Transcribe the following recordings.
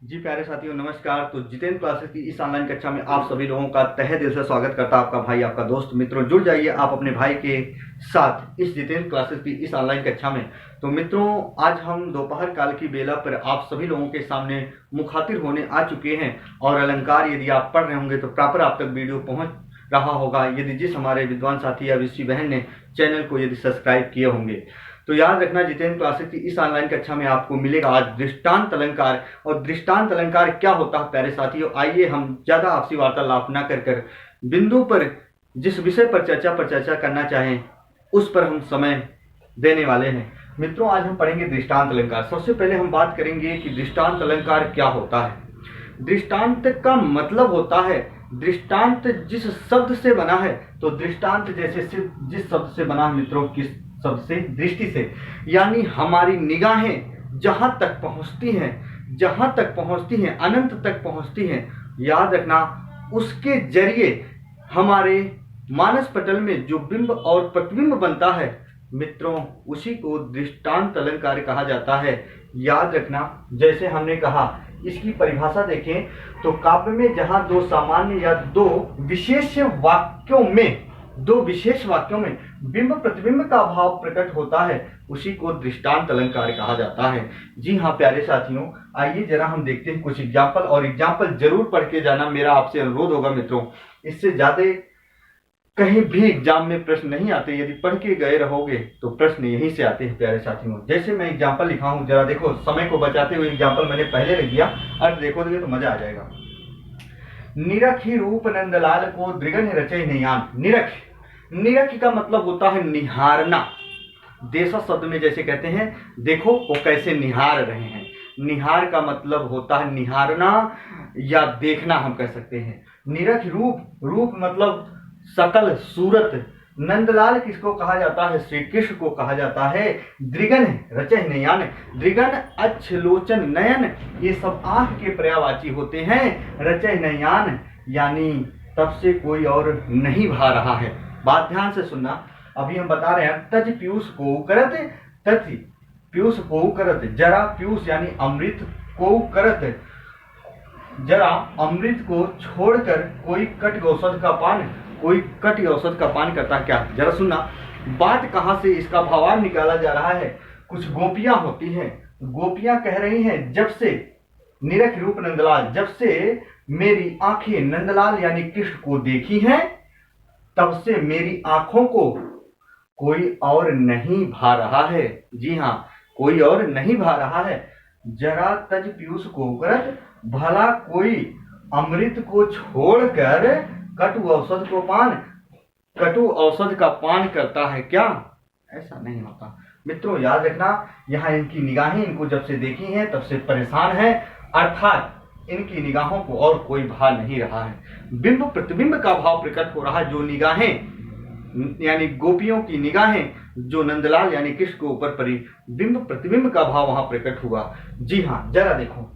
जी प्यारे साथियों नमस्कार। तो जितेंद्र क्लासेस की इस ऑनलाइन कक्षा में आप सभी लोगों का तहे दिल से स्वागत करता आपका भाई, आपका दोस्त। मित्रों जुड़ जाइए आप अपने भाई के साथ इस जितेंद्र क्लासेस की इस ऑनलाइन कक्षा में। तो मित्रों आज हम दोपहर काल की बेला पर आप सभी लोगों के सामने मुखातिब होने आ चुके हैं। और अलंकार यदि आप पढ़ रहे होंगे तो प्रॉपर आप तक वीडियो पहुंच रहा होगा यदि जिस हमारे विद्वान साथी या विश्वी बहन ने चैनल को यदि सब्सक्राइब किए होंगे। तो याद रखना जितेंद्र क्लासेस की इस ऑनलाइन कक्षा में आपको मिलेगा आज दृष्टांत अलंकार। और दृष्टांत अलंकार क्या होता है प्यारे साथियों, आइए हम ज्यादा आपसी वार्तालाप न कर बिंदु पर जिस विषय पर चर्चा करना चाहें उस पर हम समय देने वाले हैं। मित्रों आज हम पढ़ेंगे दृष्टांत अलंकार। सबसे पहले हम बात करेंगे कि दृष्टांत अलंकार क्या होता है। दृष्टांत का मतलब होता है दृष्टांत जिस शब्द से बना है। तो दृष्टांत जैसे जिस शब्द से बना है मित्रों, किस शब्द से? दृष्टि से। यानी हमारी निगाहें जहां तक पहुंचती हैं अनंत तक पहुंचती हैं। याद रखना उसके जरिए हमारे मानस पटल में जो बिंब और प्रतिबिंब बनता है मित्रों उसी को दृष्टांत अलंकार कहा जाता है। याद रखना जैसे हमने कहा इसकी परिभाषा देखें तो काव्य में जहां दो सामान्य या दो विशेष वाक्यों में बिंब प्रतिबिंब का भाव प्रकट होता है उसी को दृष्टांत अलंकार कहा जाता है। जी हाँ प्यारे साथियों, आइए जरा हम देखते हैं कुछ एग्जाम्पल। और एग्जाम्पल जरूर पढ़ के जाना, मेरा आपसे अनुरोध होगा मित्रों। इससे ज्यादा कहीं भी एग्जाम में प्रश्न नहीं आते, यदि पढ़ के गए रहोगे तो प्रश्न यहीं से आते हैं प्यारे साथियों। जैसे मैं एग्जाम्पल लिखा हूं, जरा देखो, समय को बचाते हुए एग्जाम्पल मैंने पहले लिख दिया, अर्थ देखोगे तो मजा आ जाएगा। निरख ही रूप नंदलाल को दृगन रचे नयान। निरख का मतलब होता है निहारना। देशा शब्द में जैसे कहते हैं देखो वो कैसे निहार रहे हैं। निहार का मतलब होता है निहारना या देखना, हम कह सकते हैं। निरख रूप मतलब सकल सूरत। नंदलाल किसको कहा जाता है? श्री कृष्ण को कहा जाता है। दृगन रचय नयन, दृगन अच्छलोचन नयन, ये सब आंख के पर्यायवाची होते हैं। रचय नयन यानी तब से कोई और नहीं भा रहा है। बात ध्यान से सुनना, अभी हम बता रहे हैं तज पीयूष को करत, तथि पीयूष को करत, जरा पीयूष यानी अमृत को करत, जरा अमृत को छोड़कर कोई कट औषध का पान करता क्या? जरा सुनना, बात कहां से इसका भावार्थ निकाला जा रहा है। कुछ गोपियां होती हैं, गोपियां कह रही हैं जब से निरख रूप नंदलाल, जब से मेरी आंखें नंदलाल यानी कृष्ण को देखी हैं तब से मेरी आंखों को कोई और नहीं भा रहा है। जी हाँ, कोई और नहीं भा रहा है। जरा तज पीयूष को करत, भला कोई अमृत को छोड़कर कटु औषध का पान करता है क्या? ऐसा नहीं होता। मित्रों याद रखना, यहाँ इनकी निगाहें इनको जब से देखी हैं तब से परेशान है, अर्थात इनकी निगाहों को और कोई भा नहीं रहा है। बिंब प्रतिबिंब का भाव प्रकट हो रहा है। जो निगाहें यानी गोपियों की निगाहें जो नंदलाल यानी कृष्ण के ऊपर पड़ी, बिंब प्रतिबिंब का भाव वहां प्रकट हुआ। जी हाँ, जरा देखो,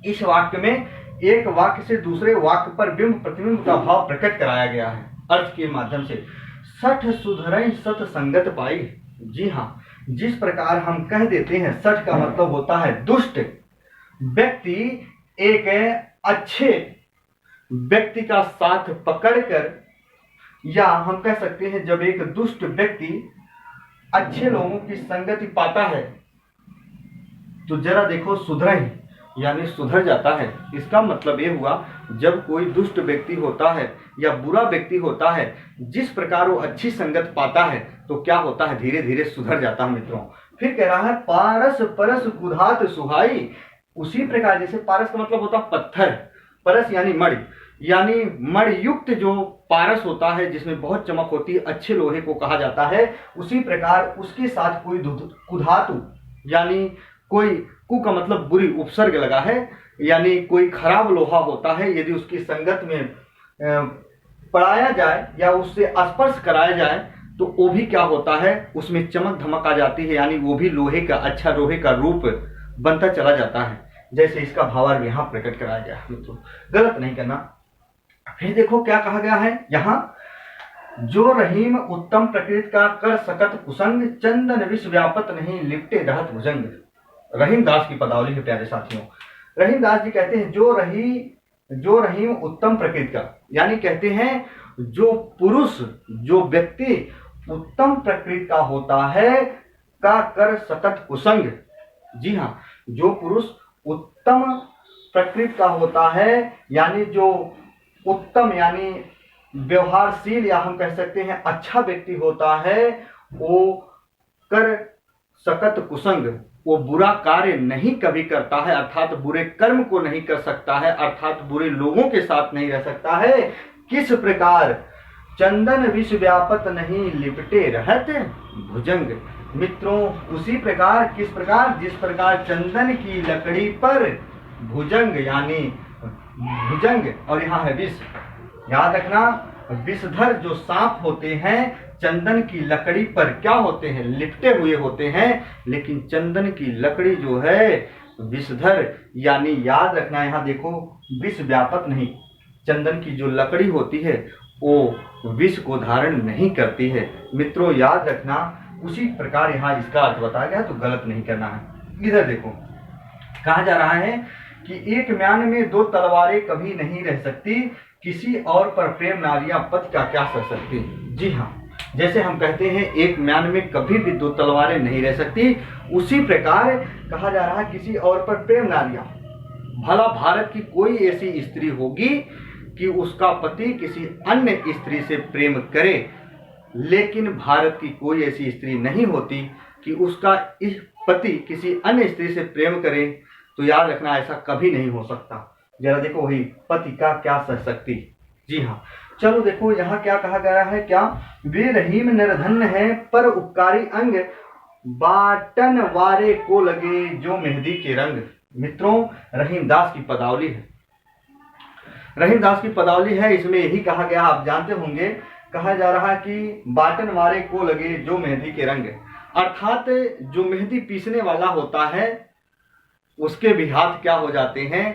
इस वाक्य में एक वाक्य से दूसरे वाक्य पर बिंब प्रतिबिंब का भाव प्रकट कराया गया है अर्थ के माध्यम से। सठ सुधरई सत संगत पाई। जी हाँ, जिस प्रकार हम कह देते हैं सठ का मतलब होता है दुष्ट व्यक्ति एक अच्छे व्यक्ति का साथ पकड़कर, या हम कह सकते हैं जब एक दुष्ट व्यक्ति अच्छे लोगों की संगति पाता है तो जरा देखो सुधरई यानी सुधर जाता है। इसका मतलब ये हुआ जब कोई दुष्ट व्यक्ति होता है या बुरा व्यक्ति होता है, जिस प्रकार वो अच्छी संगत पाता है तो क्या होता है, धीरे धीरे सुधर जाता है। मित्रों फिर कह रहा है पारस परस कुधात सुहाई। उसी प्रकार जैसे पारस का मतलब होता है पत्थर, परस यानी मणि, यानी मणियुक्त जो पारस होता है जिसमें बहुत चमक होती है, अच्छे लोहे को कहा जाता है। उसी प्रकार उसके साथ कोई कुधातु यानी कोई, कु का मतलब बुरी उपसर्ग लगा है, यानी कोई खराब लोहा होता है, यदि उसकी संगत में पढ़ाया जाए या उससे स्पर्श कराया जाए तो वो भी क्या होता है, उसमें चमक धमक आ जाती है, यानी वो भी लोहे का, अच्छा लोहे का रूप बनता चला जाता है। जैसे इसका भावार्थ यहाँ प्रकट कराया गया है। मित्रों गलत नहीं करना। फिर देखो क्या कहा गया है यहाँ, जो रहीम उत्तम प्रकृति का कर सकत कुसंग, चंदन विष व्यापत नहीं लिपटे रहत भुजंग। रहीम दास की पदावली है प्यारे साथियों। रहीमदास जी कहते हैं जो रहीम उत्तम प्रकृति का, यानी कहते हैं जो पुरुष, जो व्यक्ति उत्तम प्रकृति का होता है का कर सकत कुसंग। जी हाँ, जो पुरुष उत्तम प्रकृति का होता है, यानी जो उत्तम यानी व्यवहारशील या हम कह सकते हैं अच्छा व्यक्ति होता है, वो कर सकत कुसंग, वो बुरा कार्य नहीं कभी करता है, अर्थात बुरे कर्म को नहीं कर सकता है, अर्थात बुरे लोगों के साथ नहीं रह सकता है। किस प्रकार चंदन विष व्यापत नहीं लिपटे रहत भुजंग। मित्रों उसी प्रकार, किस प्रकार, जिस प्रकार चंदन की लकड़ी पर भुजंग यानी भुजंग, और यहाँ है विष, याद रखना विषधर जो सांप होते हैं चंदन की लकड़ी पर क्या होते हैं, लिपटे हुए होते हैं, लेकिन चंदन की लकड़ी जो है विषधर, यानी याद रखना यहाँ देखो विष व्यापत नहीं, चंदन की जो लकड़ी होती है वो विष को धारण नहीं करती है। मित्रों याद रखना, उसी प्रकार यहाँ इसका अर्थ बताया गया, तो गलत नहीं करना है। इधर देखो कहा जा रहा है कि एक म्यान में दो तलवारें कभी नहीं रह सकती, किसी और पर प्रेम नारियां पति का क्या सह सकती। जी हाँ, जैसे हम कहते हैं एक म्यान में कभी भी दो तलवारें नहीं रह सकती, उसी प्रकार कहा जा रहा है किसी और पर प्रेम नारियां। भला भारत की कोई ऐसी स्त्री होगी कि उसका पति किसी अन्य स्त्री से प्रेम करे, लेकिन भारत की कोई ऐसी स्त्री नहीं होती कि उसका इस पति किसी अन्य स्त्री से प्रेम करे। तो याद रखना ऐसा कभी नहीं हो सकता। जरा देखो वही पति का क्या सह सकती। जी हाँ, चलो देखो यहाँ क्या कहा गया है, क्या वे रहीम निर्धन है पर उपकारी अंग, बाटन वारे को लगे जो मेहंदी के रंग। मित्रों रहीमदास की पदावली है, रहीमदास की पदावली है, इसमें यही कहा गया, आप जानते होंगे, कहा जा रहा है कि बाटन वारे को लगे जो मेहंदी के रंग, अर्थात जो मेहंदी पीसने वाला होता है उसके भी हाथ क्या हो जाते हैं,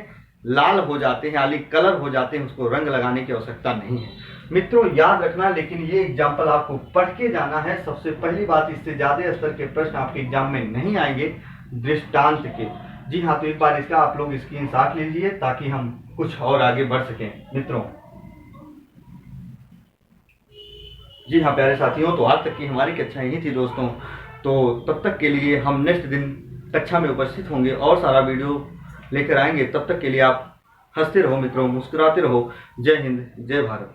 लाल हो जाते हैं, यानी कलर हो जाते हैं, उसको रंग लगाने की आवश्यकता नहीं है। मित्रों याद रखना, लेकिन ये एग्जाम्पल आपको पढ़ के जाना है। सबसे पहली बात, इससे ज्यादा स्तर के प्रश्न आपके एग्जाम में नहीं आएंगे दृष्टांत के। जी हाँ, तो एक बार इसका आप लोग स्क्रीनशॉट लीजिए ताकि हम कुछ और आगे बढ़ सकें। मित्रों जी हाँ प्यारे साथियों, तो आज तक की हमारी कक्षा यही थी दोस्तों। तो तब तक के लिए हम नेक्स्ट दिन कक्षा में उपस्थित होंगे और सारा वीडियो लेकर आएंगे। तब तक के लिए आप हंसते रहो मित्रों, मुस्कुराते रहो। जय हिंद, जय भारत।